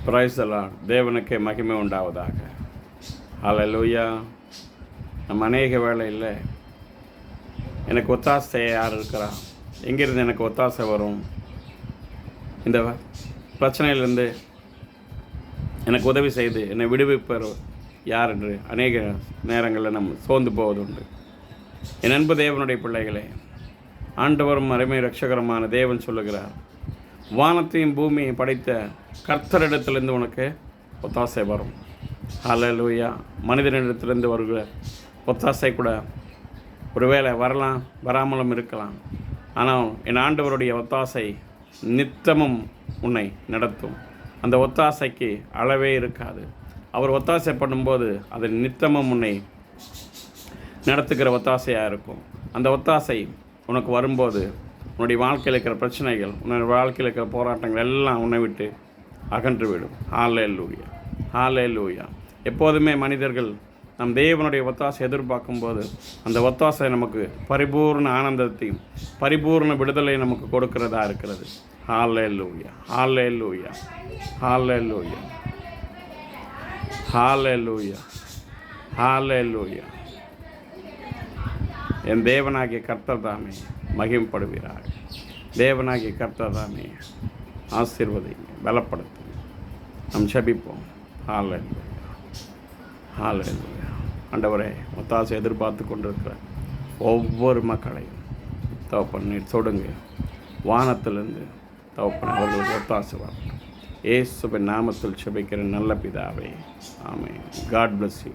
Praise the Lord. தேவனுக்கே மகிமை உண்டாவதாக. ஹல்லேலூயா. நம்ம அநேக வேளையில் எனக்கு ஒத்தாசை யார் இருக்கிறா, எங்கேருந்து எனக்கு ஒத்தாசை வரும், இந்த பிரச்சனையிலேருந்து எனக்கு உதவி செய்து என்னை விடுவிப்பர் யார் என்று அநேக நேரங்களில் நம்ம சோர்ந்து போவதுண்டு. என் அன்பு தேவனுடைய பிள்ளைகளே, ஆண்டவரும் அருமை இரட்சகரமான தேவன் சொல்லுகிறார், வானத்தையும் பூமியையும் படைத்த கர்த்தரிடத்திலிருந்து உனக்கு ஒத்தாசை வரும். ஹல்லேலூயா. மனிதனிடத்திலிருந்து வருகிற ஒத்தாசை கூட ஒருவேளை வரலாம், வராமலும் இருக்கலாம். ஆனால் என் ஆண்டவருடைய ஒத்தாசை நித்தமும் உன்னை நடத்தும். அந்த ஒத்தாசைக்கு அளவே இருக்காது. அவர் ஒத்தாசை பண்ணும்போது அது நித்தமும் உன்னை நடத்துகிற ஒத்தாசையாக இருக்கும். அந்த ஒத்தாசை உனக்கு வரும்போது உன்னுடைய வாழ்க்கையில் இருக்கிற பிரச்சனைகள், உன்னுடைய வாழ்க்கையில் இருக்கிற போராட்டங்கள் எல்லாம் உன்னை விட்டு அகன்றுவிடும். ஹல்லேலூயா, ஹல்லேலூயா. எப்போதுமே மனிதர்கள் நம் தேவனுடைய ஒத்தாசை எதிர்பார்க்கும்போது அந்த ஒத்தாசை நமக்கு பரிபூர்ண ஆனந்தத்தையும் பரிபூர்ண விடுதலையும் நமக்கு கொடுக்கிறதா இருக்கிறது. ஹல்லேலூயா, ஹல்லேலூயா, ஹல்லேலூயா, ஹல்லேலூயா, ஹல்லேலூயா. என் தேவனாகிய கர்த்தர் தாமே மகிமைப்படுவீராக. தேவனாகிய கர்த்தர் தாமே ஆசீர்வதிங்க, பலப்படுத்துங்க. நாம் ஜெபிப்போம். ஹல்லேலூயா, ஹல்லேலூயா. ஆண்டவரே, ஒத்தாசை எதிர்பார்த்து கொண்டிருக்கிற ஒவ்வொரு மக்களையும் தகப்பன் நீர் தொடுங்க. வானத்திலிருந்து தகப்பன் அவர்களுக்கு ஒத்தாசை வரட்டும். இயேசுவின் நாமத்தில் ஜெபிக்கிற நல்ல பிதாவே, ஆமென். God bless you.